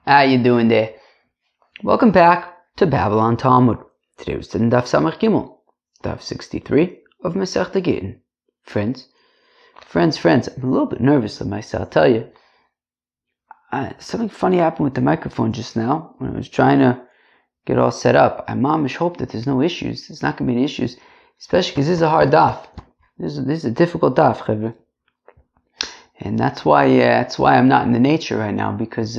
How you doing there? Welcome back to Babylon Talmud. Today we're studying Daf Samach Gimel, Daf 63 of Masechta Gittin. Friends, I'm a little bit nervous of myself, I'll tell you. Something funny happened with the microphone just now when I was trying to get all set up. I mamish hope that there's no issues. There's not going to be any issues, especially because this is a hard daf. This is a difficult daf, Chevre. And that's why I'm not in the nature right now, because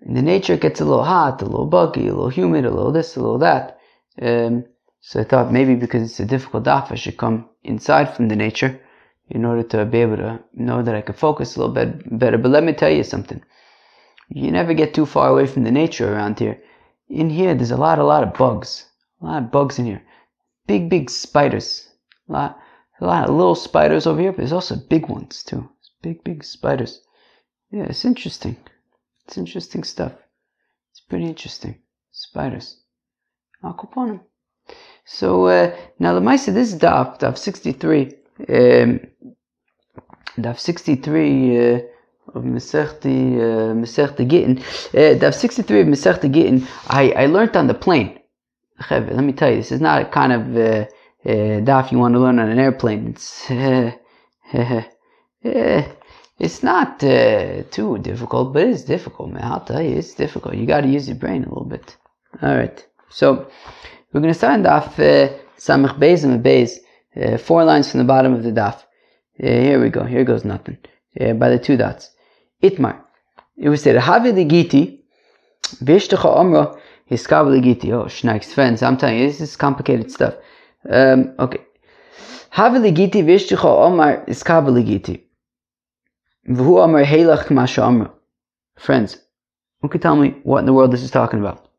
in the nature it gets a little hot, a little buggy, a little humid, a little this, a little that. So I thought maybe because it's a difficult daf, I should come inside from the nature in order to be able to know that I could focus a little bit better. But let me tell you something. You never get too far away from the nature around here. In here, there's a lot of bugs. A lot of bugs in here. Big spiders. A lot of little spiders over here, but there's also big ones too. Big spiders. Yeah, it's interesting. It's interesting stuff. It's pretty interesting. Spiders. I'll go upon them. So, now the Maisa, this is Daf 63. Daf 63 of Masechta Gittin. Daf 63 of Masechta Gittin, I learned on the plane. Let me tell you, this is not a kind of daf you want to learn on an airplane. It's not too difficult, but it's difficult, man. I'll tell you, it's difficult. You got to use your brain a little bit. Alright, so we're going to start on daf Samach Beis and Beis, 4 lines from the bottom of the daf. Here we go. Here goes nothing. By the 2 dots. Itmar. It was said, Havi ligiti, v'ishtecha omra, hiskav ligiti. Oh, Schneik's friends, I'm telling you, this is complicated stuff. Okay. Havi ligiti, v'ishtecha omar, hiskav ligiti. V'hu omar heilach k'masha omra. Friends, who can tell me what in the world this is talking about?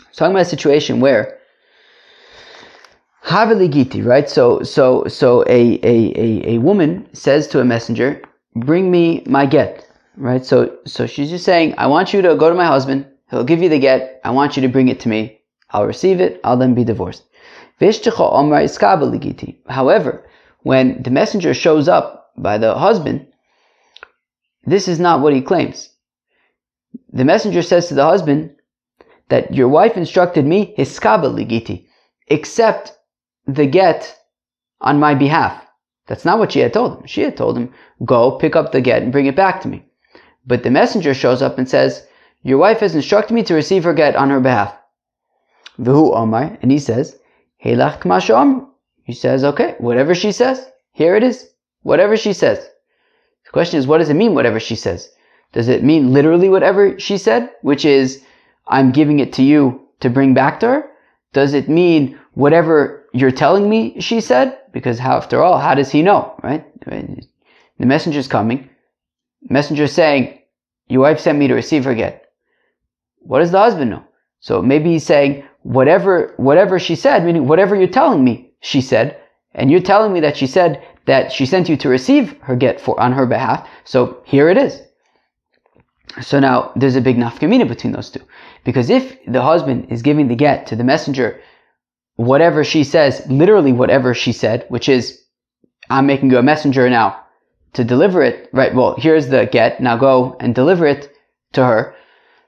It's talking about a situation where Haveligiti, right? So a woman says to a messenger, "Bring me my get," right? So she's just saying, "I want you to go to my husband. He'll give you the get. I want you to bring it to me. I'll receive it. I'll then be divorced." However, when the messenger shows up by the husband, this is not what he claims. The messenger says to the husband that your wife instructed me, "Hiskaba ligiti," accept the get on my behalf. That's not what she had told him. She had told him, go pick up the get and bring it back to me. But the messenger shows up and says, your wife has instructed me to receive her get on her behalf. V'hu Omar, and he says, Heilach k'masha omru. He says, okay, whatever she says, here it is. Whatever she says. The question is, what does it mean, whatever she says? Does it mean literally whatever she said, which is, I'm giving it to you to bring back to her? Does it mean whatever you're telling me she said? Because after all, how does he know, right? The messenger's coming. The messenger's saying, your wife sent me to receive her get. What does the husband know? So maybe he's saying, whatever she said, meaning whatever you're telling me she said, and you're telling me that she said that she sent you to receive her get on her behalf, so here it is. So now, there's a big nafkamina between those two. Because if the husband is giving the get to the messenger, whatever she says, literally whatever she said, which is, I'm making you a messenger now to deliver it, right? Well, here's the get, now go and deliver it to her.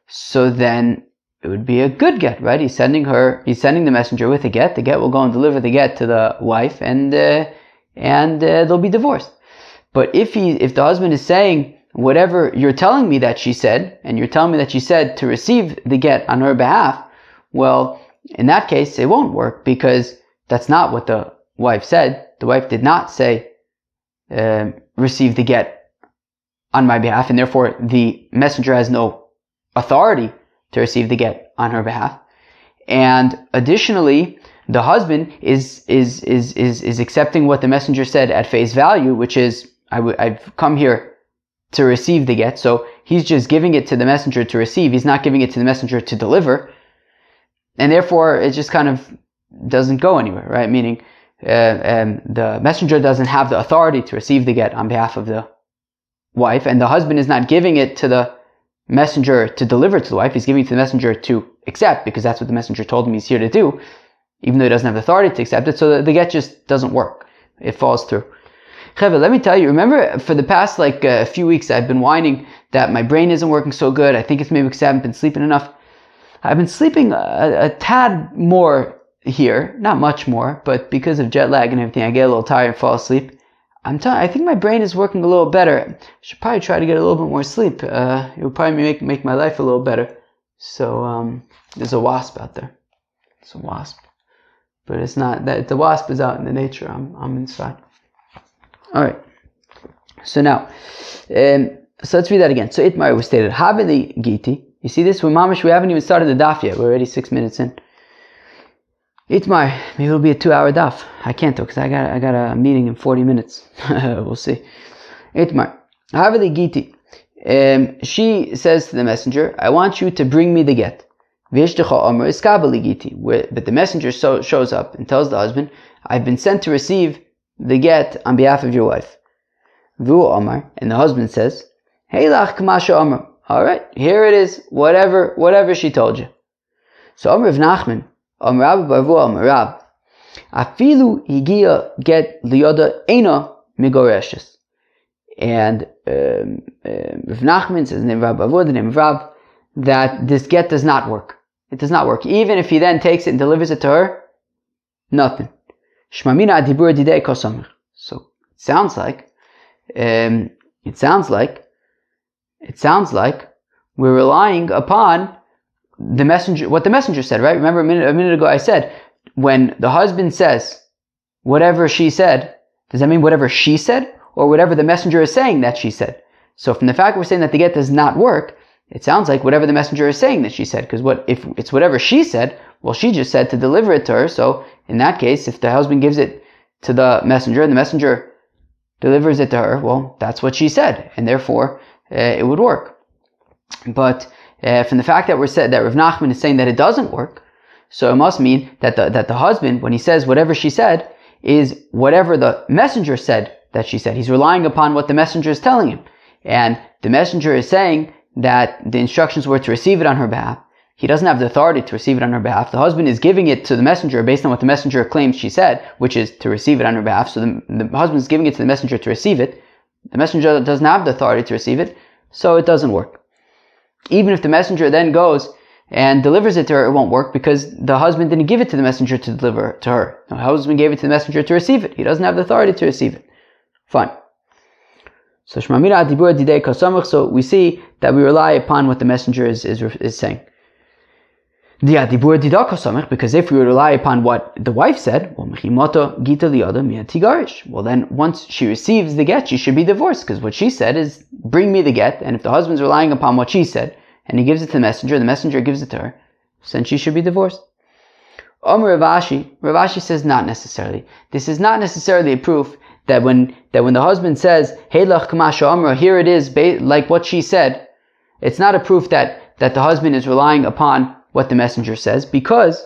So then, it would be a good get, right? He's sending the messenger with a get. The get will go and deliver the get to the wife, and they'll be divorced. But if the husband is saying, whatever you're telling me that she said, and you're telling me that she said to receive the get on her behalf, well, in that case, it won't work, because that's not what the wife said. The wife did not say, receive the get on my behalf, and therefore the messenger has no authority to receive the get on her behalf. And additionally, the husband is accepting what the messenger said at face value, which is, I've come here to receive the get, so he's just giving it to the messenger to receive. He's not giving it to the messenger to deliver. And therefore, it just kind of doesn't go anywhere, right? Meaning, the messenger doesn't have the authority to receive the get on behalf of the wife, and the husband is not giving it to the messenger to deliver to the wife. He's giving it to the messenger to accept, because that's what the messenger told him he's here to do, even though he doesn't have the authority to accept it. So the get just doesn't work. It falls through. Cheve, let me tell you, remember for the past a few weeks I've been whining that my brain isn't working so good. I think it's maybe because I haven't been sleeping enough. I've been sleeping a tad more here, not much more, but because of jet lag and everything, I get a little tired and fall asleep. I think my brain is working a little better. I should probably try to get a little bit more sleep. It would probably make my life a little better. So there's a wasp out there. It's a wasp, but it's not that the wasp is out in the nature. I'm inside. All right. So now, so let's read that again. So Itmar was stated, Habili Giti. You see this? We haven't even started the daf yet. We're already 6 minutes in. Itmar, maybe it'll be a 2-hour daf. I can't though, because I got a meeting in 40 minutes. We'll see. Itmar, Habili Giti. She says to the messenger, I want you to bring me the get. But the messenger shows up and tells the husband, I've been sent to receive the get on behalf of your wife. And the husband says, Heilach Kamasha Amr. Alright, here it is, whatever she told you. So Amr of Nachman, Amr Rabbi Barvu Amr Rab, Afilu Higia get Liyoda Eina Migoreshes. And Rav Nachman says, the name of Rabbi Barvu, the name of Rab, that this get does not work. It does not work. Even if he then takes it and delivers it to her, nothing. Shmamina adibur didei kosamich. So it sounds like we're relying upon the messenger. What the messenger said, right? Remember a minute ago I said, when the husband says whatever she said, does that mean whatever she said, or whatever the messenger is saying that she said? So from the fact that we're saying that the get does not work, it sounds like whatever the messenger is saying that she said, because if it's whatever she said, well, she just said to deliver it to her. So in that case, if the husband gives it to the messenger and the messenger delivers it to her, well, that's what she said, and therefore it would work. But from the fact that that Rav Nachman is saying that it doesn't work, so it must mean that the husband, when he says whatever she said, is whatever the messenger said that she said. He's relying upon what the messenger is telling him, and the messenger is saying that the instructions were to receive it on her behalf. He doesn't have the authority to receive it on her behalf. The husband is giving it to the messenger based on what the messenger claims she said, which is to receive it on her behalf. So the husband is giving it to the messenger to receive it. The messenger doesn't have the authority to receive it, so it doesn't work. Even if the messenger then goes and delivers it to her, it won't work because the husband didn't give it to the messenger to deliver to her. The husband gave it to the messenger to receive it. He doesn't have the authority to receive it. Fine. So we see that we rely upon what the messenger is saying. Because if we rely upon what the wife said, well then once she receives the get, she should be divorced, because what she said is, bring me the get, and if the husband's relying upon what she said, and he gives it to the messenger gives it to her, then she should be divorced. Rav Ashi says not necessarily. This is not necessarily a proof that when the husband says, Heilach Kamasha Amra, here it is, like what she said, it's not a proof that the husband is relying upon what the messenger says, because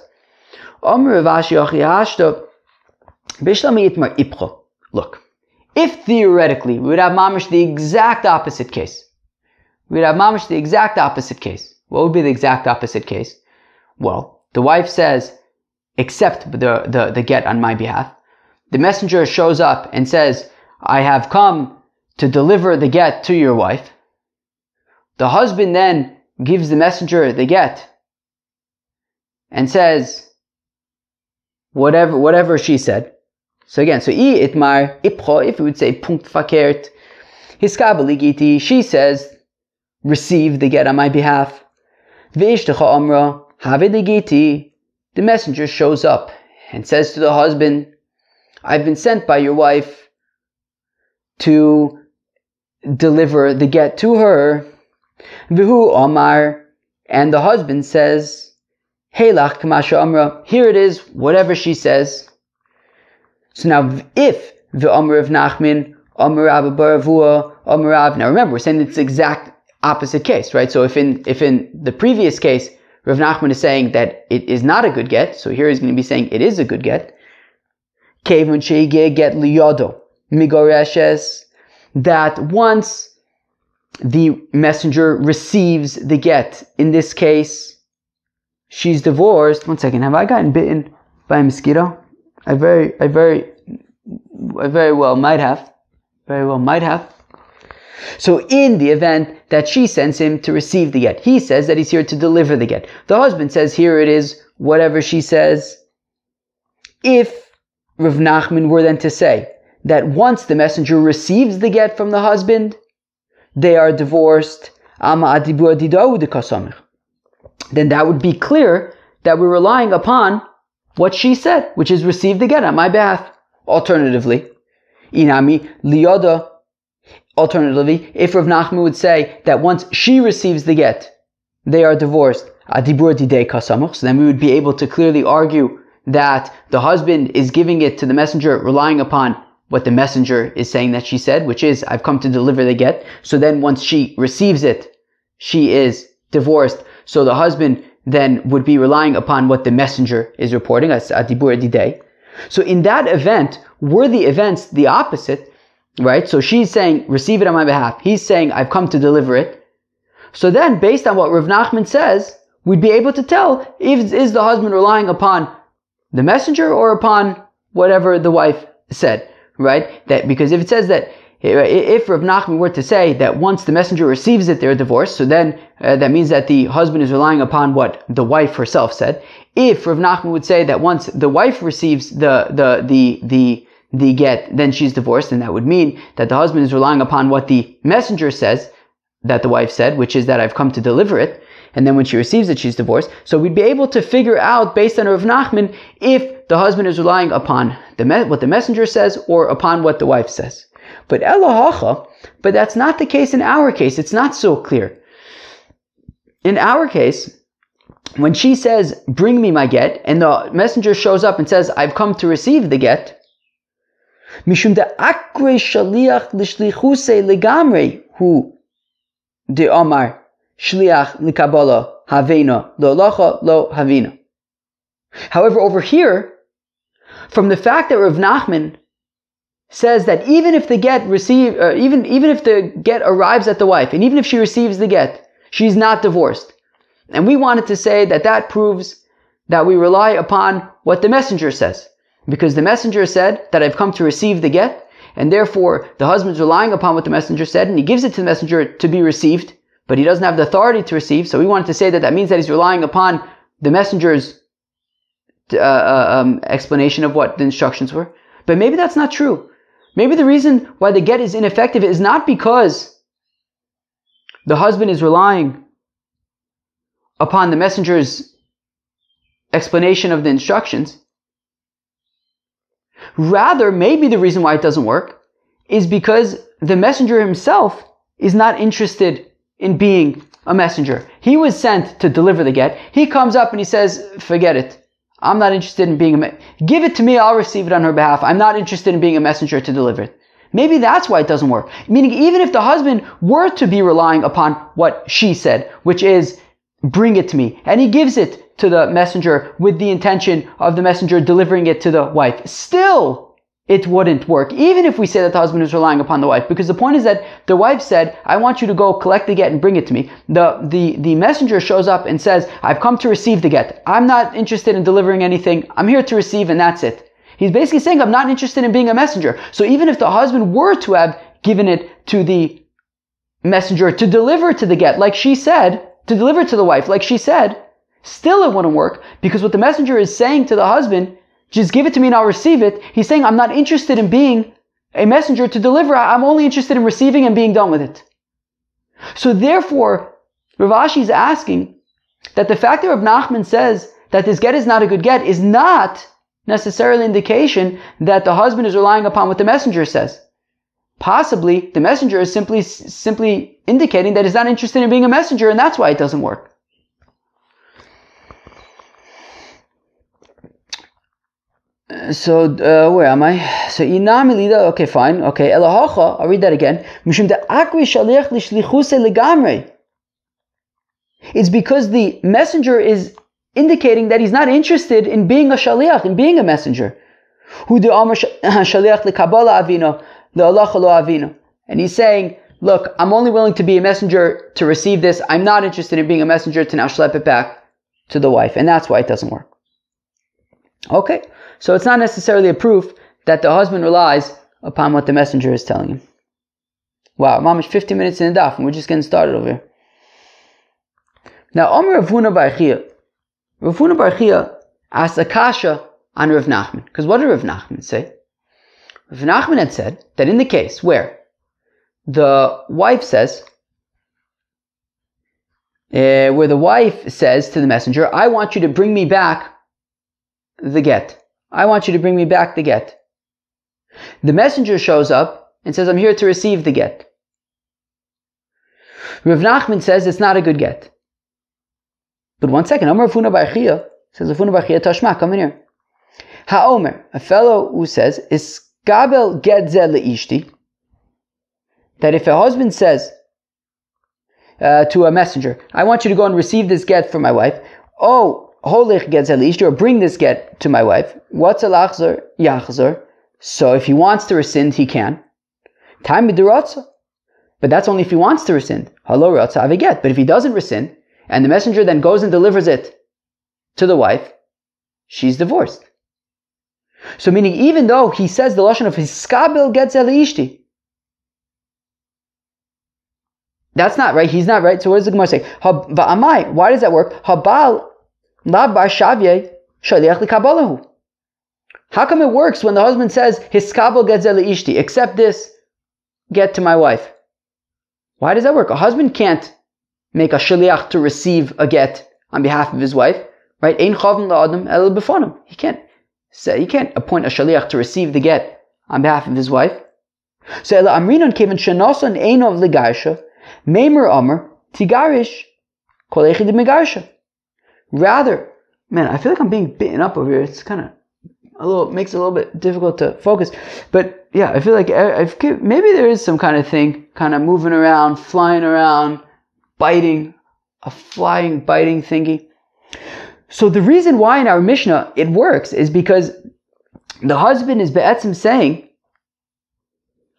look, if theoretically we would have mamish the exact opposite case, what would be the exact opposite case? Well, the wife says, accept the get on my behalf. The messenger shows up and says, I have come to deliver the get to your wife. The husband then gives the messenger the get and says whatever she said. So again, if we would say punkt verkehrt, hiskabeli giti, she says, receive the get on my behalf. Ve'ishtecha amra, haveli giti, the messenger shows up and says to the husband, I've been sent by your wife to deliver the get to her. Vihu Omar, and the husband says, Heilach Kamasha Amra, here it is, whatever she says. So now, if the Amr of Nachman, Amr Rabbi Baravua, Amr Rav, now remember, we're saying it's the exact opposite case, right? So if in the previous case, Rav Nachman is saying that it is not a good get, so here he's going to be saying it is a good get. Kevun sheige get liyodo migoreshes, that once the messenger receives the get, in this case, she's divorced. One second, have I gotten bitten by a mosquito? I very well might have. Very well, might have. So in the event that she sends him to receive the get, he says that he's here to deliver the get. The husband says, here it is, whatever she says. If Rav Nachman were then to say that once the messenger receives the get from the husband, they are divorced, then that would be clear that we're relying upon what she said, which is receive the get on my behalf. Alternatively, if Rav Nachman would say that once she receives the get, they are divorced, so then we would be able to clearly argue that the husband is giving it to the messenger relying upon what the messenger is saying that she said, which is, I've come to deliver the get. So then once she receives it, she is divorced. So the husband then would be relying upon what the messenger is reporting, as adibur didei. So in that event, were the events the opposite, right? So she's saying, receive it on my behalf. He's saying, I've come to deliver it. So then, based on what Rav Nachman says, we'd be able to tell, is the husband relying upon the messenger or upon whatever the wife said, right? That because if it says that, if Rav Nachman were to say that once the messenger receives it, they're divorced, so then that means that the husband is relying upon what the wife herself said. If Rav Nachman would say that once the wife receives the get, then she's divorced, and that would mean that the husband is relying upon what the messenger says that the wife said, which is that I've come to deliver it, and then when she receives it, she's divorced. So we'd be able to figure out, based on Rav Nachman, if the husband is relying upon what the messenger says or upon what the wife says. But that's not the case in our case. It's not so clear. In our case, when she says, bring me my get, and the messenger shows up and says, I've come to receive the get, mishum de akre shaliach l'shlichuse legamre hu de omar shliach likabala havena lo lacha lo havina. However, over here, from the fact that Rav Nachman says that even if the get even if the get arrives at the wife, and even if she receives the get, she's not divorced. And we wanted to say that that proves that we rely upon what the messenger says. Because the messenger said that I've come to receive the get, and therefore the husband's relying upon what the messenger said, and he gives it to the messenger to be received, but he doesn't have the authority to receive, so we wanted to say that that means that he's relying upon the messenger's explanation of what the instructions were. But maybe that's not true. Maybe the reason why the get is ineffective is not because the husband is relying upon the messenger's explanation of the instructions. Rather, maybe the reason why it doesn't work is because the messenger himself is not interested in being a messenger. He was sent to deliver the get. He comes up and he says, forget it. I'm not interested in being give it to me, I'll receive it on her behalf. I'm not interested in being a messenger to deliver it. Maybe that's why it doesn't work. Meaning, even if the husband were to be relying upon what she said, which is, bring it to me, and he gives it to the messenger with the intention of the messenger delivering it to the wife, still, it wouldn't work, even if we say that the husband is relying upon the wife, because the point is that the wife said, I want you to go collect the get and bring it to me. The messenger shows up and says, I've come to receive the get. I'm not interested in delivering anything. I'm here to receive, and that's it. He's basically saying, I'm not interested in being a messenger. So even if the husband were to have given it to the messenger to deliver to the get, like she said, to deliver to the wife, like she said, still it wouldn't work, because what the messenger is saying to the husband, just give it to me and I'll receive it. He's saying, I'm not interested in being a messenger to deliver. I'm only interested in receiving and being done with it. So therefore, Rav Ashi is asking that the fact that Rav Nachman says that this get is not a good get is not necessarily an indication that the husband is relying upon what the messenger says. Possibly, the messenger is simply indicating that he's not interested in being a messenger, and that's why it doesn't work. So, where am I? So, okay, fine. Okay, Elahacha, I'll read that again. It's because the messenger is indicating that he's not interested in being a shaliach, in being a messenger. And he's saying, look, I'm only willing to be a messenger to receive this. I'm not interested in being a messenger to now schlep it back to the wife. And that's why it doesn't work. Okay. So it's not necessarily a proof that the husband relies upon what the messenger is telling him. Wow, mamish 15 minutes in the daf, and we're just getting started over here. Now, Omer Rav Huna bar Chiya. Rav Huna bar Chiya asked a kasha on Rav Nachman. Because what did Rav Nachman say? Rav Nachman had said that in the case where the wife says, to the messenger, I want you to bring me back the get. I want you to bring me back the get. The messenger shows up and says, I'm here to receive the get. Rav Nachman says it's not a good get. But one second, Amar Rav Huna bar Chiya says, Rav Huna bar Chiya, Tashma, come in here. HaOmer, a fellow who says, Iskabel get ze leishti, that if a husband says to a messenger, I want you to go and receive this get for my wife, oh, holich get ze leishti, or bring this get to my wife, what's a lachzor, yachzor, so if he wants to rescind, he can. Time b'derotza, but that's only if he wants to rescind. Halo rotza ave get, but if he doesn't rescind, and the messenger then goes and delivers it to the wife, she's divorced. So meaning, even though he says the lashon of hiskabel get ze leishti, that's not right. He's not right. So what does the Gemara say? Va'amai. Why does that work? Habal labar shavye shaliach likabalahu. How come it works when the husband says hiskabel get ze leishti, accept this get to my wife? Why does that work? A husband can't make a shaliach to receive a get on behalf of his wife, right? Ein chavim la'adam el b'fonim. He can't appoint a shaliach to receive the get on behalf of his wife. So ela amrinon kevan shenoson einov legarsha. Meimer Amr, Tigarish, Kolechi de Megarsha. Rather, man, I feel like I'm being bitten up over here. It's kind of makes it a little bit difficult to focus. But yeah, I feel like maybe there is some kind of thing, kind of moving around, flying around, biting, a flying, biting thingy. So the reason why in our Mishnah it works is because the husband is be'etzim saying,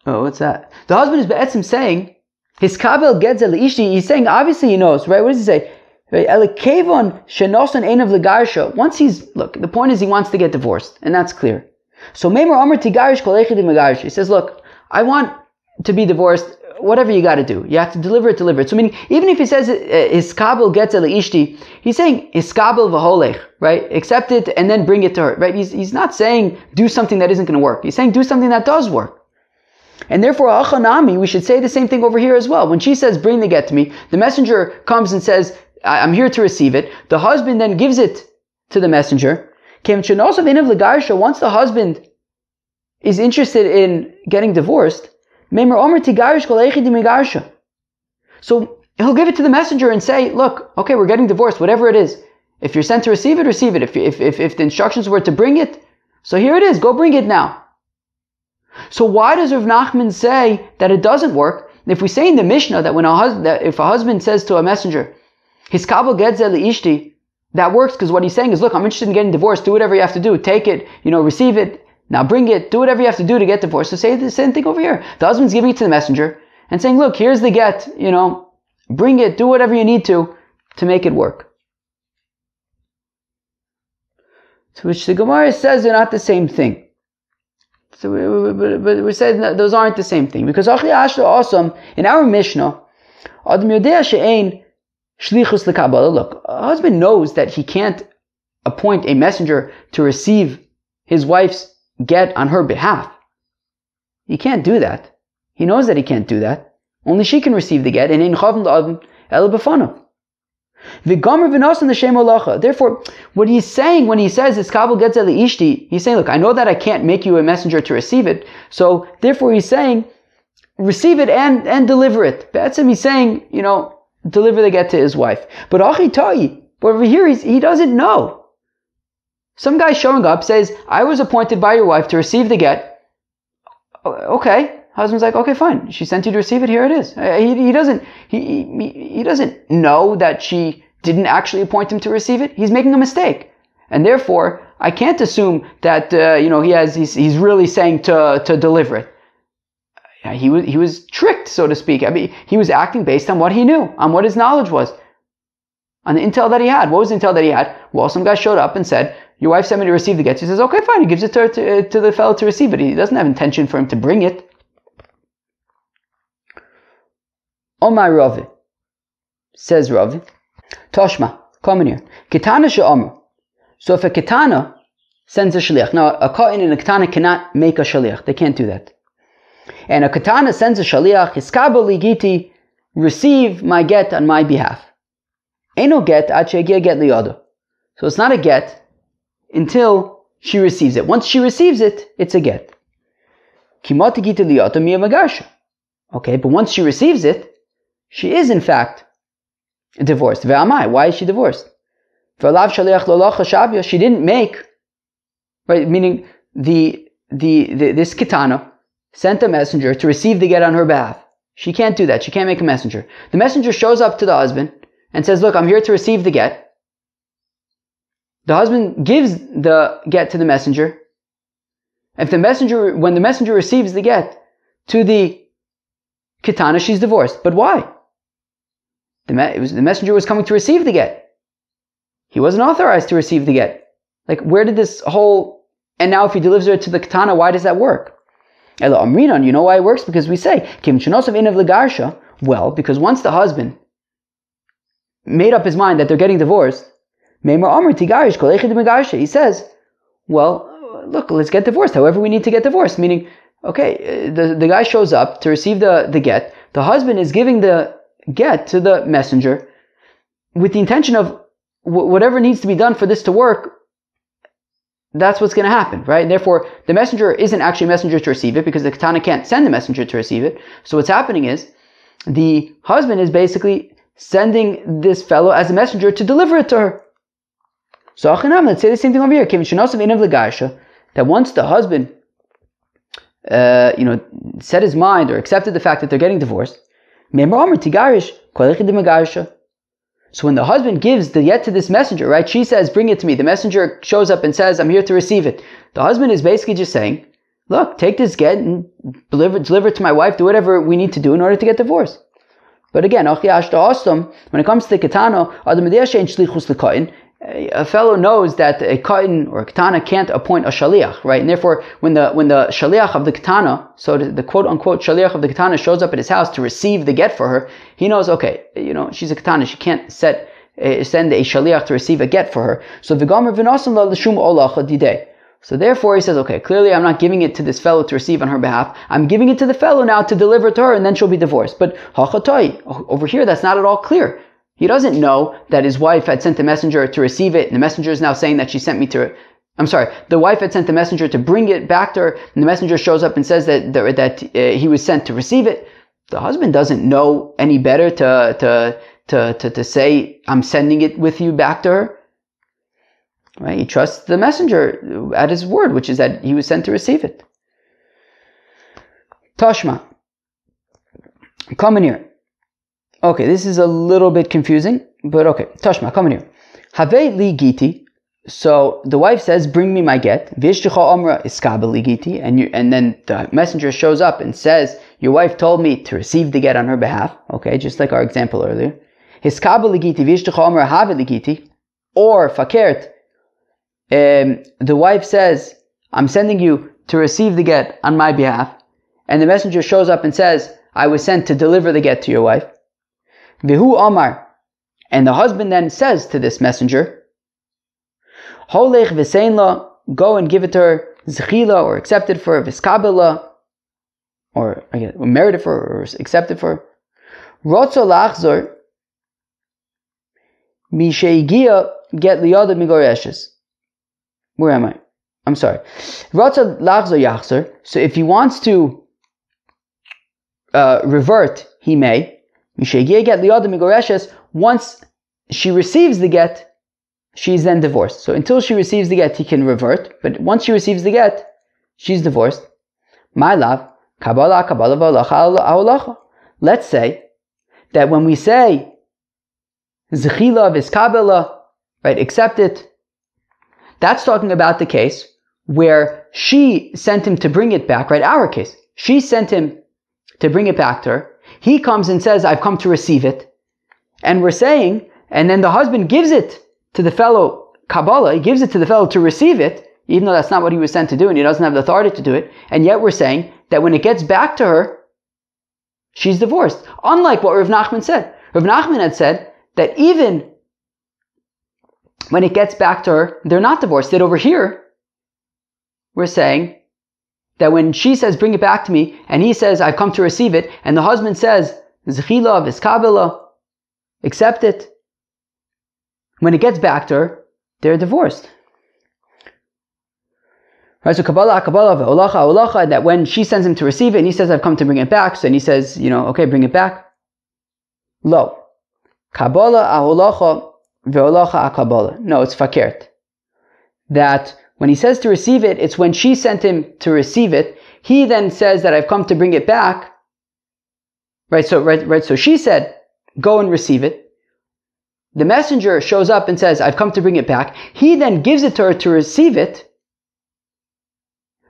oh, what's that? The husband is be'etzim saying, his kabel gets el ishti. He's saying, obviously he knows, right? What does he say? Elekevon shenoson einav legarsha. Once the point is he wants to get divorced, and that's clear. So Meimer Amr Tigarish Kolechi de Megarsha. He says, look, I want to be divorced. Whatever you got to do, you have to deliver it. So meaning, even if he says his kabel gets el ishti, he's saying his kabel v'holech, right? Accept it and then bring it to her, right? He's not saying do something that isn't going to work. He's saying do something that does work. And therefore, achanami, we should say the same thing over here as well. When she says, bring the get to me, the messenger comes and says, I'm here to receive it. The husband then gives it to the messenger. Once the husband is interested in getting divorced, so he'll give it to the messenger and say, look, okay, we're getting divorced, whatever it is. If you're sent to receive it, receive it. If the instructions were to bring it, so here it is, go bring it now. So why does Rav Nachman say that it doesn't work? If we say in the Mishnah that if a husband says to a messenger, his kabel gets el ishti, that works because what he's saying is, look, I'm interested in getting divorced, do whatever you have to do, take it, receive it, now bring it, do whatever you have to do to get divorced. So say the same thing over here. The husband's giving it to the messenger and saying, look, here's the get, bring it, do whatever you need to make it work. To which the Gemara says they're not the same thing. So we said that those aren't the same thing. Because in our Mishnah, look, a husband knows that he can't appoint a messenger to receive his wife's get on her behalf. He can't do that. He knows that he can't do that. Only she can receive the get. Therefore, what he's saying when he says this kabel gets el ishti, he's saying, look, I know that I can't make you a messenger to receive it, so therefore he's saying, receive it and deliver it. Be'etzim he's saying, deliver the get to his wife. But over here he doesn't know. Some guy showing up says, I was appointed by your wife to receive the get. Okay. Husband's like, okay, fine. She sent you to receive it. Here it is. He doesn't know that she didn't actually appoint him to receive it. He's making a mistake, and therefore I can't assume that he's really saying to deliver it. He was tricked, so to speak. I mean, he was acting based on what he knew, on what his knowledge was, on the intel that he had. What was the intel that he had? Well, some guy showed up and said, your wife sent me to receive the get. He says, okay, fine. He gives it to the fellow to receive it. He doesn't have intention for him to bring it. Omar Rav, says Rav, Toshma, come in here. Kitana she'omer. So if a kitana sends a shaliach, now a kohen and a kitana cannot make a shaliach. They can't do that. And a kitana sends a shaliach, Hiskabel ligiti, receive my get on my behalf. Ain't no get, ad she'yagia get liyado. So it's not a get until she receives it. Once she receives it, it's a get. Kimot gita liyado miya magasha. Okay, but once she receives it, she is in fact divorced. Ve'amai, why is she divorced? Ve'alav shaliach lo locha shavya, she didn't make, right, meaning this kitana sent a messenger to receive the get on her behalf. She can't do that. She can't make a messenger. The messenger shows up to the husband and says, look, I'm here to receive the get. The husband gives the get to the messenger. When the messenger receives the get to the kitana, she's divorced. But why? The messenger was coming to receive the get. He wasn't authorized to receive the get. Like, where did this whole, and now if he delivers it to the katana, why does that work? Ela Amrinan, you know why it works? Because we say, Kim Shenosav Inav Legarsha, well, because once the husband made up his mind that they're getting divorced, Meimar Amr Tigarish Kol Echid Megarsha, he says, well, look, let's get divorced, however we need to get divorced. Meaning, okay, the guy shows up to receive the get, the husband is giving the get to the messenger with the intention of whatever needs to be done for this to work, that's what's going to happen, right? And therefore, the messenger isn't actually a messenger to receive it because the katana can't send the messenger to receive it. So what's happening is the husband is basically sending this fellow as a messenger to deliver it to her. So Achanam, let's say the same thing over here. That once the husband, set his mind or accepted the fact that they're getting divorced, so when the husband gives the yet to this messenger, right, she says, bring it to me. The messenger shows up and says, I'm here to receive it. The husband is basically just saying, look, take this get and deliver it to my wife, do whatever we need to do in order to get divorced. But again, when it comes to the ketano, a fellow knows that a kohen or a katana can't appoint a shaliach, right? And therefore, when the shaliach of the katana, so the quote unquote shaliach of the katana shows up at his house to receive the get for her, he knows, okay, she's a katana, she can't send a shaliach to receive a get for her. So v'gomer v'nosan la l'shum olacha didei. So therefore, he says, okay, clearly I'm not giving it to this fellow to receive on her behalf. I'm giving it to the fellow now to deliver it to her, and then she'll be divorced. But hachatoi, over here, that's not at all clear. He doesn't know that his wife had sent a messenger to receive it, and the messenger is now saying that she sent me to... the wife had sent the messenger to bring it back to her, and the messenger shows up and says that he was sent to receive it. The husband doesn't know any better to say, I'm sending it with you back to her. Right? He trusts the messenger at his word, which is that he was sent to receive it. Tashma. Come in here. Okay, this is a little bit confusing, but okay. Tashma, come in here. Have li giti. So the wife says, bring me my get. Vishticha omra iskabel li giti. And then the messenger shows up and says, your wife told me to receive the get on her behalf. Okay, just like our example earlier. Hiskabel li giti, vishticha omra have li giti. Or fakert. The wife says, I'm sending you to receive the get on my behalf. And the messenger shows up and says, I was sent to deliver the get to your wife. Vihu Omar, and the husband then says to this messenger, Holech v'seinla, go and give it to her, zechila, or accept it for her, v'skabela, or merit it for her, or accept it for her. Rotzo lachzor, misheigia get liyada migoreshes. Where am I? I'm sorry. Rotzo lachzor yachzor, so if he wants to revert, he may. Once she receives the get, she's then divorced. So until she receives the get, he can revert. But once she receives the get, she's divorced. My love, let's say that when we say zechila v'skabela, right, accept it, that's talking about the case where she sent him to bring it back, right? Our case. She sent him to bring it back to her. He comes and says, I've come to receive it. And we're saying, and then the husband gives it to the fellow Kabbalah, he gives it to the fellow to receive it, even though that's not what he was sent to do and he doesn't have the authority to do it. And yet we're saying that when it gets back to her, she's divorced. Unlike what Rav Nachman said. Rav Nachman had said that even when it gets back to her, they're not divorced. That over here, we're saying that when she says, bring it back to me, and he says, I've come to receive it, and the husband says, Zechila, Vizkabela, accept it. When it gets back to her, they're divorced. Right, so Kabbalah, Olacha, that when she sends him to receive it, and he says, I've come to bring it back, so then he says, okay, bring it back. Lo. Kabbalah, Aholacha, Ve'olacha, Kabbalah. No, it's fakert. That when he says to receive it, it's when she sent him to receive it. He then says that I've come to bring it back. Right, so she said, go and receive it. The messenger shows up and says, I've come to bring it back. He then gives it to her to receive it,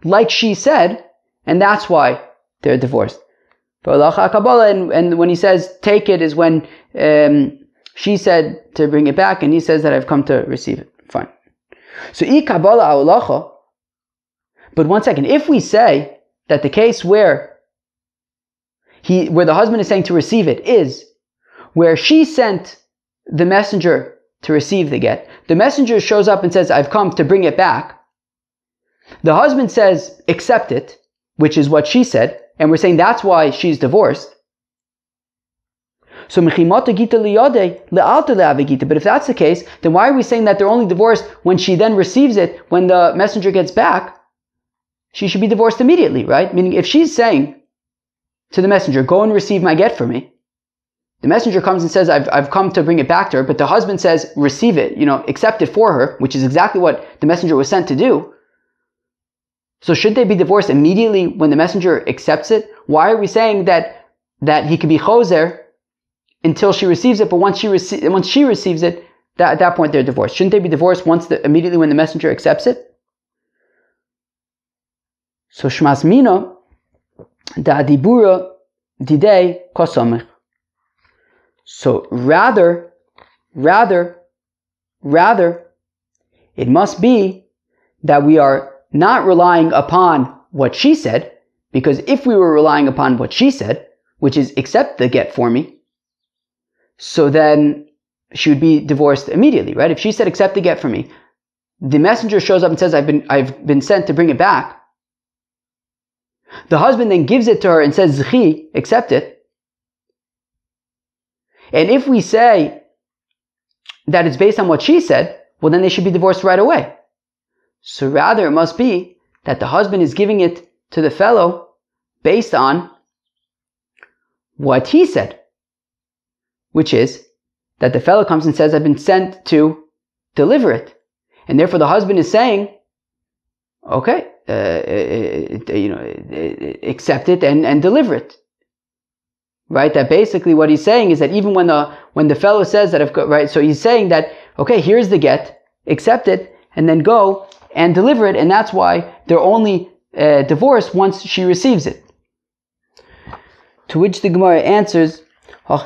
like she said, and that's why they're divorced. And when he says, take it, is when she said to bring it back, and he says that I've come to receive it. Fine. So, but one second, if we say that the case where the husband is saying to receive it is where she sent the messenger to receive the get, the messenger shows up and says, I've come to bring it back. The husband says, accept it, which is what she said, and we're saying that's why she's divorced. So, but if that's the case, then why are we saying that they're only divorced when she then receives it, when the messenger gets back? She should be divorced immediately, right? Meaning, if she's saying to the messenger, go and receive my get for me, the messenger comes and says, I've come to bring it back to her, but the husband says, receive it, accept it for her, which is exactly what the messenger was sent to do. So should they be divorced immediately when the messenger accepts it? Why are we saying that he could be choser until she receives it, but once she receives it, at that point they're divorced? Shouldn't they be divorced immediately when the messenger accepts it? So Shmas Mino, da dibura didei kosomich. So rather, it must be that we are not relying upon what she said, because if we were relying upon what she said, which is accept the get for me, so then she would be divorced immediately, right? If she said accept the get for me, the messenger shows up and says I've been sent to bring it back. The husband then gives it to her and says Zchi, accept it. And if we say that it's based on what she said, well then they should be divorced right away. So rather it must be that the husband is giving it to the fellow based on what he said, which is that the fellow comes and says, I've been sent to deliver it. And therefore the husband is saying, okay, accept it and deliver it. Right? That basically what he's saying is that even when the fellow says that, right, so he's saying that, okay, here's the get, accept it, and then go and deliver it, and that's why they're only divorced once she receives it. To which the Gemara answers, the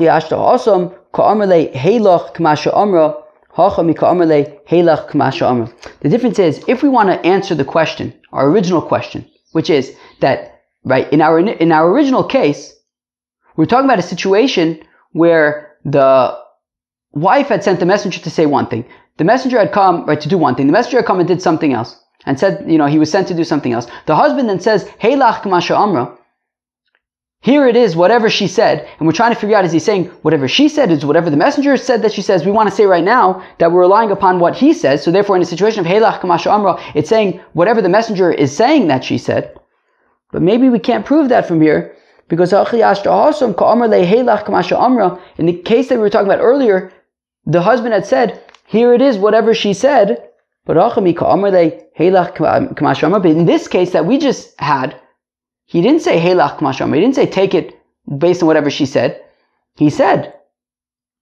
difference is, if we want to answer the question, our original question, which is that, right, in our original case, we're talking about a situation where the wife had sent the messenger to say one thing. The messenger had come, right, to do one thing. The messenger had come and did something else, and said, he was sent to do something else. The husband then says, Heilach k'masha amra. Here it is, whatever she said. And we're trying to figure out, is he saying whatever she said is whatever the messenger said that she says? We want to say right now that we're relying upon what he says. So therefore, in a situation of Heilach k'masha amra, it's saying whatever the messenger is saying that she said. But maybe we can't prove that from here, because in the case that we were talking about earlier, the husband had said, here it is, whatever she said. But in this case that we just had, he didn't say Heilach k'masha amra. He didn't say take it based on whatever she said. He said,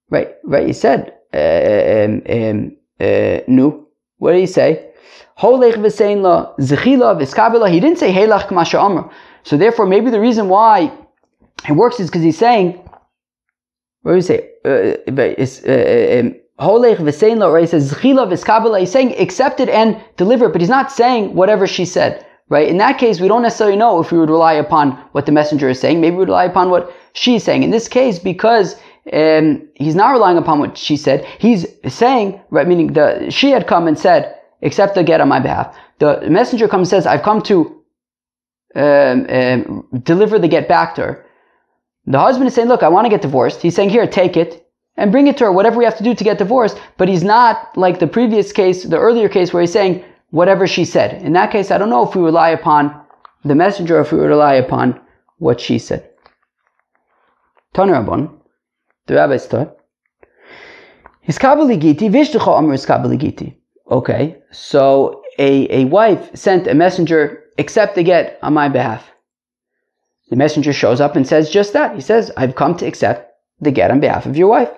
right, he said, no. What did he say? He didn't say Heilach k'masha amra. So therefore, maybe the reason why it works is because he's saying, what do you say? Or he says, he's saying accept it and deliver it, but he's not saying whatever she said. right? In that case, we don't necessarily know if we would rely upon what the messenger is saying. Maybe we would rely upon what she's saying. In this case, because he's not relying upon what she said, he's saying, right, meaning she had come and said, accept the get on my behalf. The messenger comes and says, I've come to deliver the get back to her. The husband is saying, look, I want to get divorced. He's saying, here, take it and bring it to her, whatever we have to do to get divorced. But he's not like the previous case, the earlier case, where he's saying whatever she said. In that case, I don't know if we rely upon the messenger or if we rely upon what she said. Tana Rabban, the rabbis taught, okay, so a wife sent a messenger, accept the get on my behalf. The messenger shows up and says just that. He says, I've come to accept the get on behalf of your wife.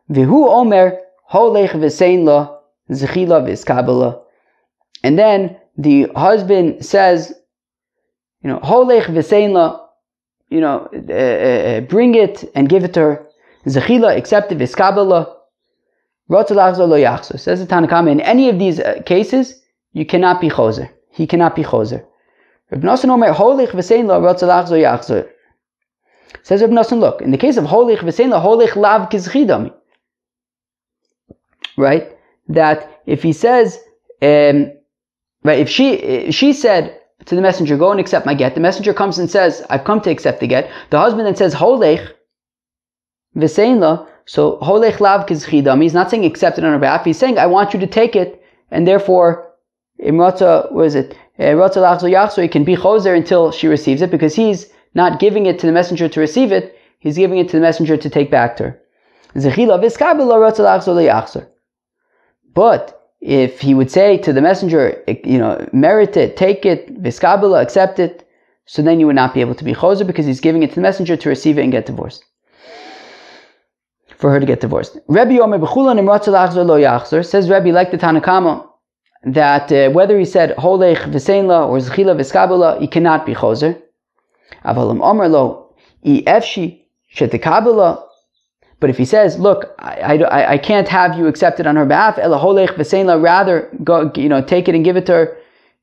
Vihu omer holech v'sein la zechila v'eskabela. And then the husband says, holech v'sein la, bring it and give it to her. Zechila, accept it, v'eskabela. Rotzalachzo lo yachzo. Says the Tanna Kama, in any of these cases, you cannot be choser. He cannot be choser. Reb Nosson omer holech v'sein la rotzalachzo yachzo. Says Reb Nosson, look, in the case of holech v'sein la, holech lav kizchidami. Right? That if he says, right, if she said to the messenger, go and accept my get, the messenger comes and says, I've come to accept the get. The husband then says, holech v'sein la, so holech lav kizchidami. He's not saying accept it on her behalf. He's saying, I want you to take it, and therefore, imrata, what is it? Rata lachzo yachzo, he can be choser until she receives it, because he's not giving it to the messenger to receive it, he's giving it to the messenger to take back to her. Zechila v'eskabela rata lachzo yachzo. But if he would say to the messenger, merit it, take it, v'eskabela, accept it, so then you would not be able to be choser, because he's giving it to the messenger to receive it and get divorced. For her to get divorced. Rebbe Yomer b'chulan im rata lachzo lo yachzor, says Rebbe, like the Tanna Kama, that whether he said holech v'sein la or zechila v'eskabela, he cannot be choser. Avalim omer lo I efshi shetekabela. But if he says, look, I can't have you accept it on her behalf, ela holech v'sein la, rather go, take it and give it to her,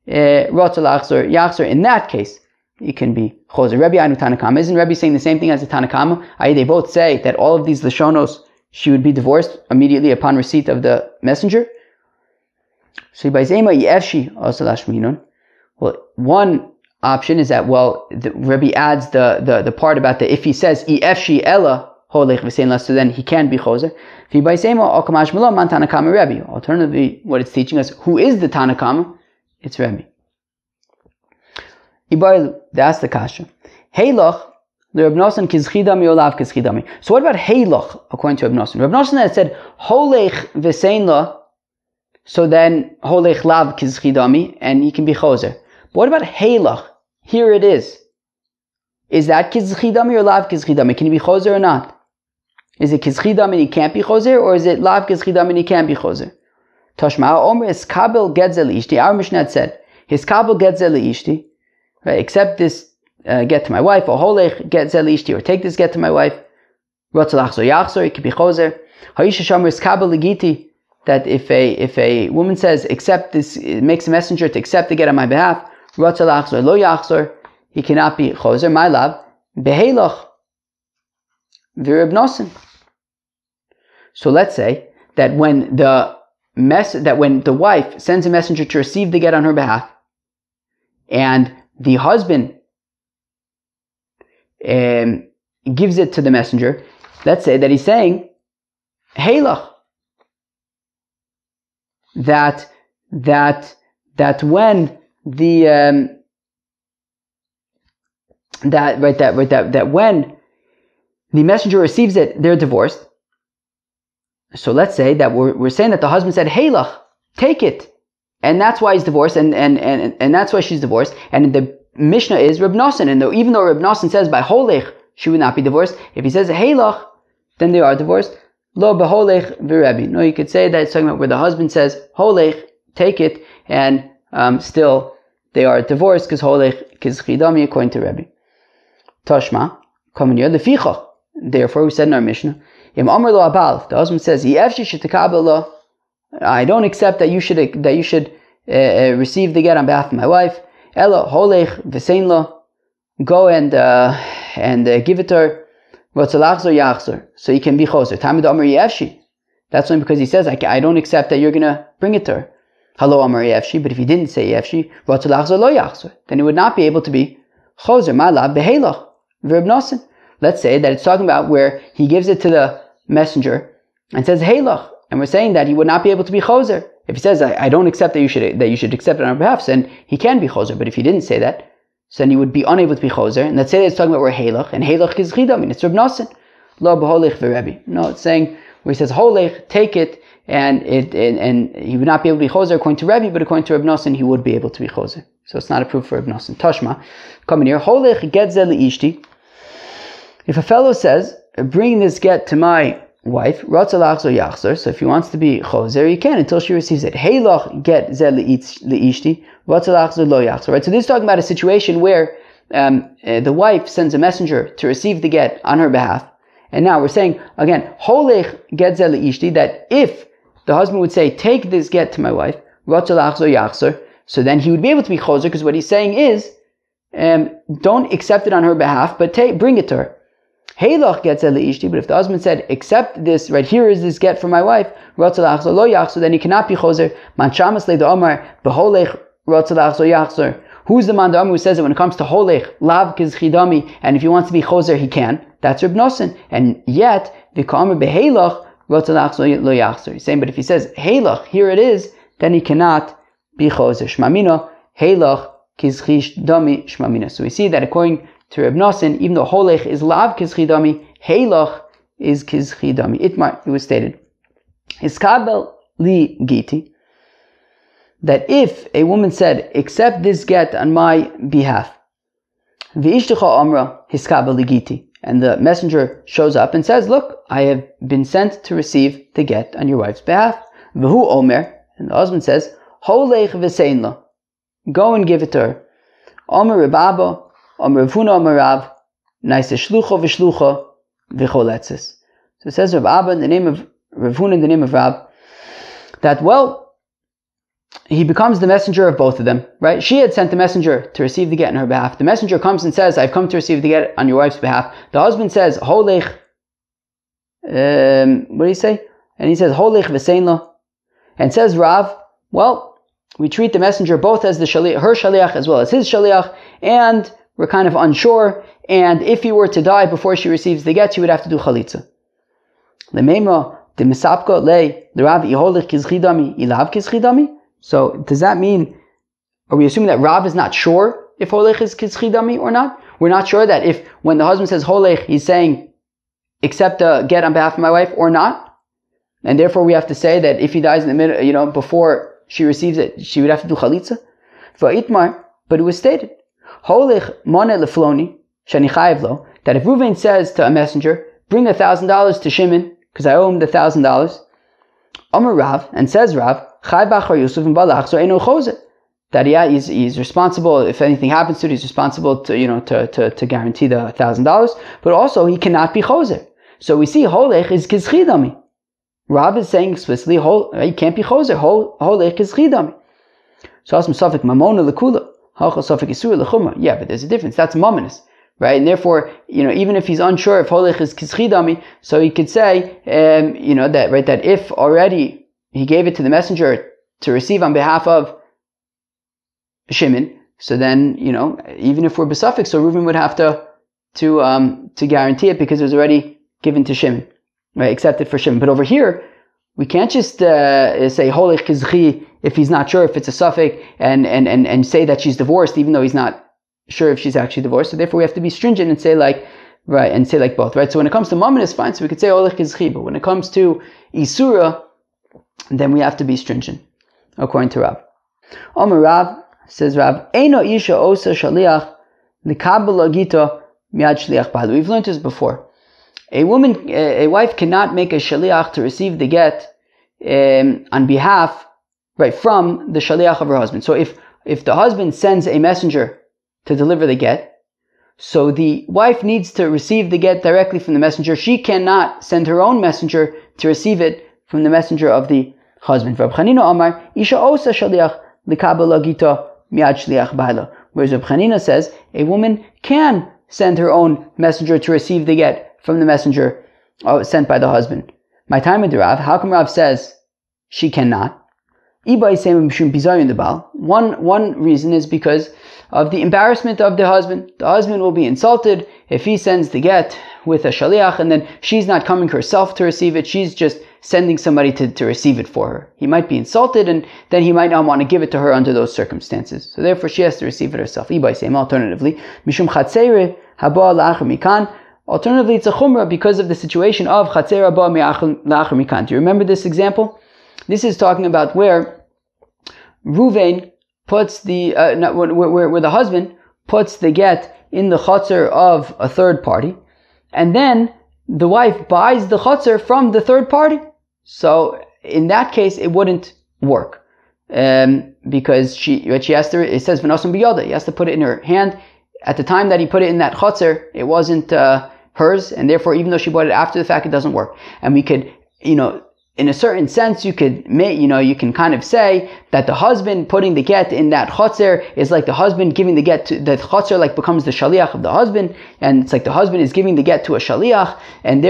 rotza lachzor yachzor. In that case, he can be choser. Rebbe Anu Tanna Kama. Isn't Rebbe saying the same thing as the Tanna Kama? They both say that all of these lashonos, she would be divorced immediately upon receipt of the messenger. So well, one option is that, the Rebbe adds the part about the, if he says ifshi ella holech v'sein la, so then he can be choser. Alternatively, what it's teaching us, who is the Tanna Kama? It's Rebbe. That's the kasha. Heilach the Reb Nosson kizchidami olav kizchidami. So what about heilach according to Reb Nosson? Reb Nosson had said holech v'sein la, so then holech lav kizchidami, and he can be choser. But what about heilach? Here it is. Is that kizchidami or lav kizchidami? Can he be choser or not? Is it kizchidami and he can't be choser, or is it lav kizchidami and he can be choser? Tashma omer is kabel getzel ishti. Our Mishnah had said his kabel getzel ishti. Right, accept this get to my wife, or holech getzel ishti, or take this get to my wife. Rotzalachzo yachzor, it could be choser. Ha'isha shomer is kabel legiti. That if a woman says accept this, it makes a messenger to accept the get on my behalf, rotzalachzor lo yachzor, he cannot be choser. My love, beheilach v'Reb Nosson. So let's say that when the wife sends a messenger to receive the get on her behalf, and the husband gives it to the messenger, let's say that he's saying heilach, that when the that when the messenger receives it, they're divorced. So let's say that we're saying that the husband said heilach, take it, and that's why he's divorced, and that's why she's divorced. And the Mishnah is Reb Nosson, and even though Reb Nosson says by holech she would not be divorced, if he says heilach, then they are divorced. Lo beholech v'Rebbe. No, you could say that it's talking about where the husband says holech, take it, and still they are divorced because holech kizchidami according to Rebbe. Tashma coming here lefichach. Therefore, we said in our Mishnah, im amar lo abal, the husband says yefshi shetekabel lo, I don't accept that you should receive the get on behalf of my wife. Ella holech v'sein lo, go and give it to her. So he can be choser. Tamid Amar Yevshi. That's only because he says, I don't accept that you're going to bring it to her. Hello Amar Yevshi, but if he didn't say Yevshi, then he would not be able to be choser. Ma'alav behelach v'ribnosin. Let's say that it's talking about where he gives it to the messenger and says helach, and we're saying that he would not be able to be choser. If he says, I don't accept that you should accept it on our behalf, then he can be choser. But if he didn't say that, so then he would be unable to be choser. And let's say that it's talking about where halach, and halach is chida, I mean it's Reb Nosson. Lo b'holech v'Rebbe. No, it's saying where he says holech, take it, and he would not be able to be choser according to Rebbe, but according to Reb Nosson, he would be able to be choser. So it's not a proof for Reb Nosson. Tashma, come in here. Holech get zel ishti. If a fellow says, bring this get to my wife, so if he wants to be choser, he can until she receives it. Halach get zel liishti. Right, so this is talking about a situation where the wife sends a messenger to receive the get on her behalf. And now we're saying, again, holech get zel liishti, that if the husband would say, take this get to my wife, so then he would be able to be choser, because what he's saying is, don't accept it on her behalf, but bring it to her. Halach gets zel liishti, but if the husband said, accept this, right here is this get for my wife, so then he cannot be choser. Man shamas le omar beholech. Who's the man who says that when it comes to holech, lav kizchidami, and if he wants to be choser, he can? That's Reb Nosson. And yet, v'ka'amar behelach lo yachzer. He's saying, but if he says helach, here it is, then he cannot be choser. Shmamina helach kizchidami shmamina. So we see that according to Reb Nosson, even though holech is lav kizchidami, helach is kizchidami. Itmar, it was stated, iskabel li giti, that if a woman said, accept this get on my behalf, v'ishtecha amra hiskabel ligiti, and the messenger shows up and says, look, I have been sent to receive the get on your wife's behalf. V'hu omer, and the husband says, holech v'sein lo, go and give it to her. Omer Reb Abba, omer Ravuna, omer Rav, naise shlucha v'shlucha v'choletzes. So it says Reb Abba in the name of Ravuna, in the name of Rav, that, well, he becomes the messenger of both of them, right? She had sent the messenger to receive the get on her behalf. The messenger comes and says, I've come to receive the get on your wife's behalf. The husband says, holech, what do you say? And he says, holech v'sein lo. And says Rav, well, we treat the messenger both as the shaliach, her shaliach as well as his shaliach, and we're kind of unsure, and if he were to die before she receives the get, she would have to do chalitza. Lememra, de misapko le Rav iholech kizchidami, ilav kizchidami? So does that mean, are we assuming that Rav is not sure if holech is kizchidami or not? We're not sure that if, when the husband says holech, he's saying, accept a get on behalf of my wife or not? And therefore we have to say that if he dies in the middle, before she receives it, she would have to do chalitza? Va'itmar, but it was stated, holech mone lefloni, shani chayev lo, that if Reuven says to a messenger, bring $1,000 to Shimon, because I owe him the $1,000, Amar Rav, and says Rav, that he's responsible, if anything happens to it, he's responsible to guarantee the $1,000, but also he cannot be choser. So we see holech is kizchidami. Rav is saying explicitly, he can't be choser, holech kizchidami. So asm safik mamona lekula, halcha safik isur lechumra. Yeah, but there's a difference. That's mominous, right? And therefore, even if he's unsure if holech is kizchidami, so he could say, that if already he gave it to the messenger to receive on behalf of Shimon, so then, even if we're besuffic, so Reuven would have to guarantee it because it was already given to Shimon, right? Accepted for Shimon. But over here, we can't just say holech kizchi if he's not sure if it's a suffix and say that she's divorced, even though he's not sure if she's actually divorced. So therefore, we have to be stringent and say like both, right? So when it comes to mammon, it's fine. So we could say holech kizchi, but when it comes to isura, then we have to be stringent, according to Rav. Omer Rav, says Rav, Eino isha osa shaliach likabel agita miad shliach balu. We've learned this before. A wife cannot make a shaliach to receive the get on behalf, right, from the shaliach of her husband. So if the husband sends a messenger to deliver the get, so the wife needs to receive the get directly from the messenger. She cannot send her own messenger to receive it from the messenger of the husband. Rab Chanina Amar, Isha osa shaliach likabel agita miad shliach baila. Whereas Reb Chanina says a woman can send her own messenger to receive the get from the messenger sent by the husband. My time with Rav, how come Rav says she cannot? One reason is because of the embarrassment of the husband. The husband will be insulted if he sends the get with a shaliach and then she's not coming herself to receive it. She's just sending somebody to receive it for her. He might be insulted and then he might not want to give it to her under those circumstances. So therefore she has to receive it herself. Alternatively, alternatively it's a chumrah because of the situation of chatzer haba me'achar mikan. Do you remember this example? This is talking about where Ruvain puts where the husband puts the get in the chutzner of a third party, and then the wife buys the chutzner from the third party. So in that case, it wouldn't work because she has to. It says v'nosam biyoda. He has to put it in her hand. At the time that he put it in that chutzner, it wasn't hers, and therefore, even though she bought it after the fact, it doesn't work. And we could, in a certain sense, you can kind of say that the husband putting the get in that chutzner is like the husband giving the get to the chutzner, like becomes the shaliach of the husband, and it's like the husband is giving the get to a shaliach, and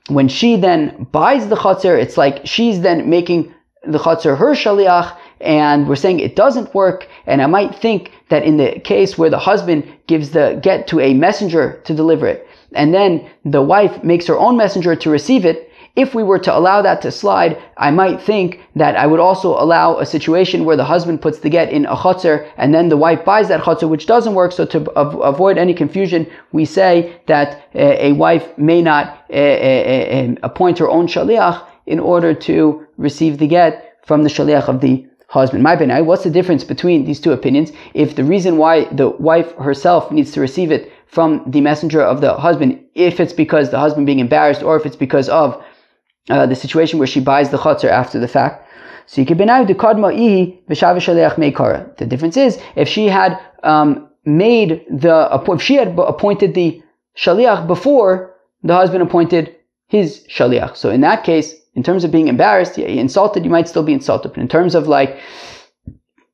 when she then buys the chutzner, it's like she's then making the chutzner her shaliach, and we're saying it doesn't work. And I might think that in the case where the husband gives the get to a messenger to deliver it, and then the wife makes her own messenger to receive it, if we were to allow that to slide, I might think that I would also allow a situation where the husband puts the get in a chutzner and then the wife buys that chutzner, which doesn't work. So to avoid any confusion, we say that a wife may not appoint her own shaliach in order to receive the get from the shaliach of the husband. My benai, what's the difference between these two opinions? If the reason why the wife herself needs to receive it from the messenger of the husband, if it's because the husband being embarrassed or if it's because of the situation where she buys the chutzner after the fact. So the difference is if she had if she had appointed the shaliach before the husband appointed his shaliach. So in that case, in terms of being embarrassed, insulted, you might still be insulted. But in terms of like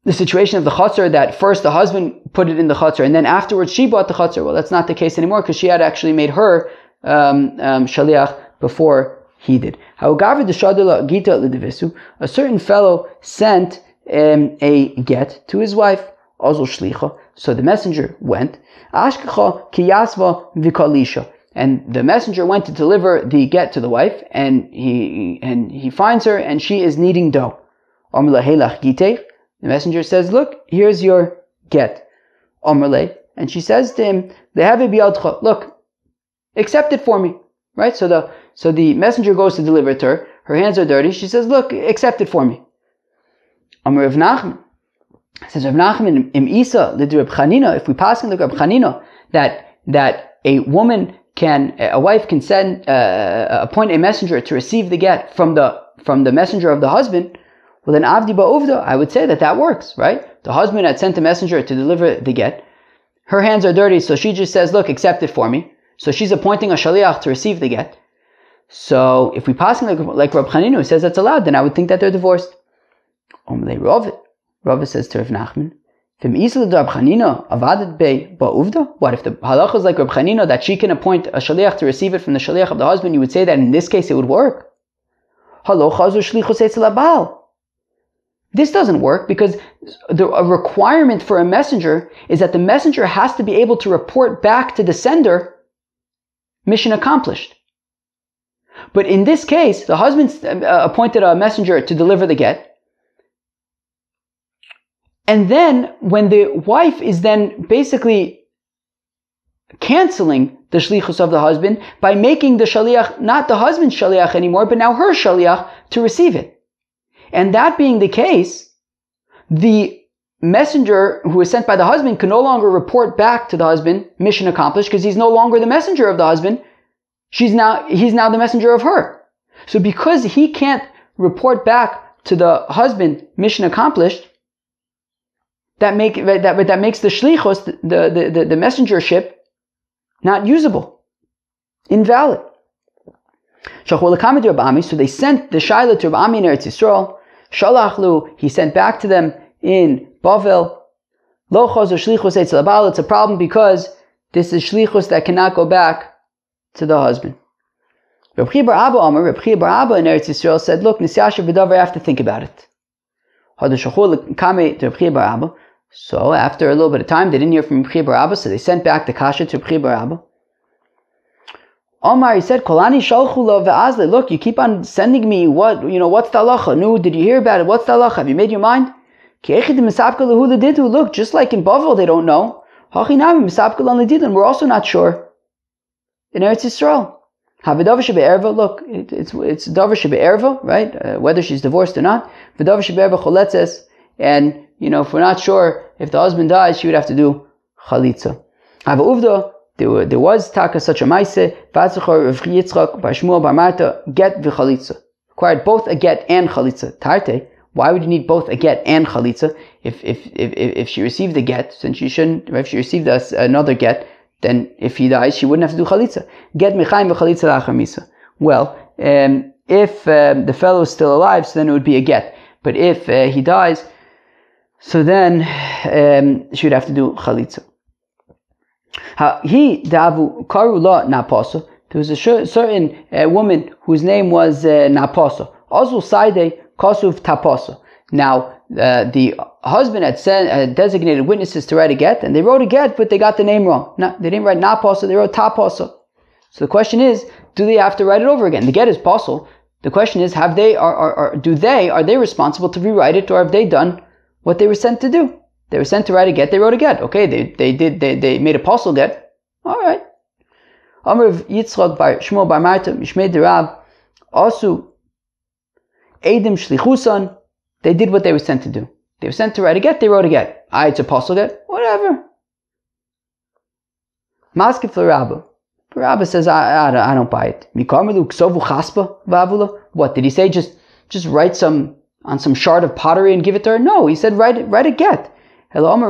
the situation of the chutzner, that first the husband put it in the chutzner and then afterwards she bought the chutzner, well, that's not the case anymore because she had actually made her shaliach before he did. A certain fellow sent a get to his wife. So the messenger went. And the messenger went to deliver the get to the wife, and he finds her, and she is kneading dough. The messenger says, "Look, here's your get." And she says to him, "Look, accept it for me." Right? So the messenger goes to deliver it to her. Her hands are dirty. She says, "Look, accept it for me." Rav Nachman says, Rav Nachman im Isa l'Reb Chanina. If we pass in the Reb Chanina that a wife can send appoint a messenger to receive the get from the messenger of the husband, well then avdi ba'uvda, I would say that works, right? The husband had sent a messenger to deliver the get. Her hands are dirty, so she just says, "Look, accept it for me." So she's appointing a shaliach to receive the get. So if we pass like Reb Chanina who says that's allowed, then I would think that they're divorced. Rav says to Rav Nachman, what if the halacha is like Reb Chanina that she can appoint a shaliach to receive it from the shaliach of the husband? You would say that in this case it would work. This doesn't work because a requirement for a messenger is that the messenger has to be able to report back to the sender, mission accomplished. But in this case, the husband appointed a messenger to deliver the get. And then when the wife is then basically canceling the shlichus of the husband by making the shaliach not the husband's shaliach anymore, but now her shaliach to receive it. And that being the case, the messenger who is sent by the husband can no longer report back to the husband, mission accomplished, because he's no longer the messenger of the husband. He's now the messenger of her. So because he can't report back to the husband, mission accomplished, that makes the shlichus, the messengership, not usable, invalid. So they sent the shaila to Reb Ami in Eretz Yisrael. Shalachlu, he sent back to them in Bavel. Lo chazer shlichus etzel habal. It's a problem because this is shlichus that cannot go back to the husband. Reb Chia bar Abba Amar, Reb Chia bar Abba in Eretz Yisrael said, look, Nisyasha b'davar, I have to think about it. So after a little bit of time, they didn't hear from Reb Chia bar Abba, so they sent back the kasha to Reb Chia bar Abba. Omar, he said, Kolani shalchu lo ve'azle, look, you keep on sending me what's the halacha? No, did you hear about it? What's the halacha? Have you made your mind? Look, just like in Bavel, they don't know. We're also not sure. In Eretz Yisrael. Look, it's davar shebe'erva, right? Whether she's divorced or not. V'davar shebe'erva choletzes, and if we're not sure if the husband dies, she would have to do chalitza. Uvda, there was taka such a maise. V'atzachor Rav Yitzchak bar Shmuel bar Marta get v'chalitza. Required both a get and chalitza. Tarte. Why would you need both a get and chalitza? If she received the get, since she shouldn't, if she received another get, then if he dies, she wouldn't have to do chalitza. Get mechaim v'chalitza la'achar misa. Well, if the fellow is still alive, so then it would be a get. But if he dies, so then she would have to do chalitza. He davu karu la naposa. There was a certain woman whose name was naposa. Also saide kasuv taposa. Now, the husband had designated witnesses to write a get, and they wrote a get, but they got the name wrong. No, they didn't write naposa, they wrote taposa. So the question is, do they have to write it over again? The get is posel. The question is, are they responsible to rewrite it, or have they done what they were sent to do? They were sent to write a get, they wrote a get. Okay, they made a posel get. Alright. Amr of Yitzchak bar Shmuel bar Marta, Mishmei Derab, Asu, Eidim Shlichusan. They did what they were sent to do. They were sent to write a get, they wrote a get. It's a posel get, whatever. Maskif l'Rabba. Rabba says, I don't buy it. What, did he say just write on some shard of pottery and give it to her? No, he said write a get. Rather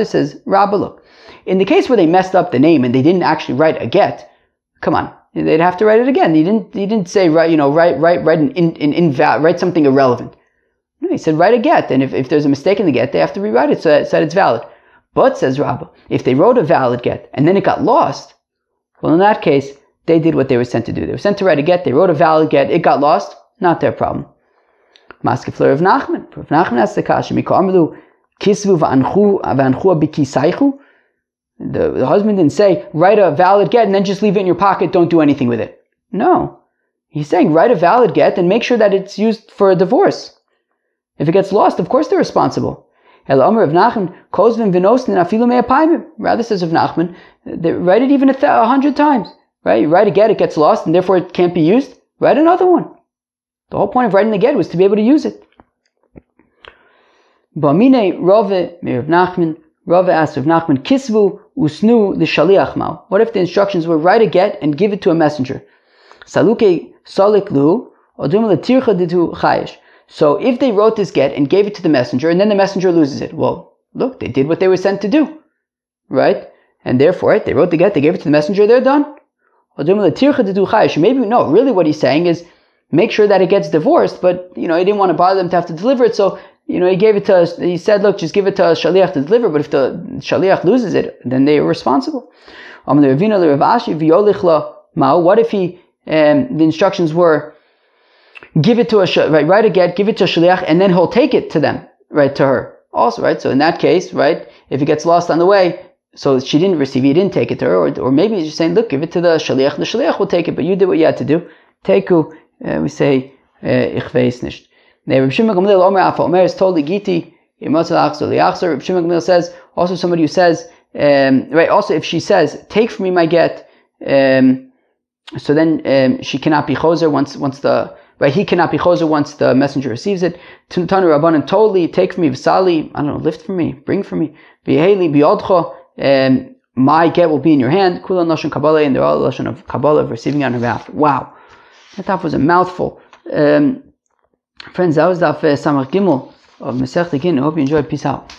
says, Rabba, look, in the case where they messed up the name and they didn't actually write a get, come on, they'd have to write it again. He didn't say write something irrelevant. No, he said write a get, and if there's a mistake in the get, they have to rewrite it so that it's valid. But, says Rabbah, if they wrote a valid get and then it got lost, well, in that case, they did what they were sent to do. They were sent to write a get, they wrote a valid get, it got lost, not their problem. Maskefler of Nachman. Rav Nachman asked the kasha, Mikarmelu kisvu v'anchua bikisaychu. The husband didn't say, write a valid get and then just leave it in your pocket, don't do anything with it. No. He's saying, write a valid get and make sure that it's used for a divorce. If it gets lost, of course they're responsible. Rather says of Nachman, they write it even 100 times. Right? You write a get, it gets lost, and therefore it can't be used. Write another one. The whole point of writing the get was to be able to use it. Bamine Rove Rav Nachman. Rove asked Rav Nachman, Kisvu usnu l'shaliach mao. What if the instructions were write a get and give it to a messenger? Saluke solik lu odum letircha ditu chayish. So if they wrote this get and gave it to the messenger, and then the messenger loses it, well, look, they did what they were sent to do, right? And therefore, they wrote the get, they gave it to the messenger, they're done. Maybe, no, really what he's saying is, make sure that it gets divorced, but, he didn't want to bother them to have to deliver it, so, he gave it to us, he said, look, just give it to a shaliach to deliver, but if the shaliach loses it, then they are responsible. What if the instructions were, give it to write a get, give it to a shaliach, and then he'll take it to them, right, to her. Also, right, so in that case, right, if it gets lost on the way, so she didn't receive it, he didn't take it to her, or maybe he's just saying, look, give it to the shaliach will take it, but you did what you had to do. Teku, we say, ich weiß nicht. Reb Shimon Gamliel Omer Afa Omer is totally giti, Reb Shimon Gamliel says, also somebody who says, right, also if she says, take from me my get, so then she cannot be choser once the, right, he cannot be choser once the messenger receives it. Tanu Rabbanan totally, take from me, v'sali, I don't know, lift from me, bring from me, v'yeheli biyodcho, my get will be in your hand. Kula Lashon Kabbalah, and they're all Lashon of Kabbalah of receiving on her behalf. Wow. That daf was a mouthful. Friends, that was daf Samach Gimel of Masech Gittin. I hope you enjoyed. Peace out.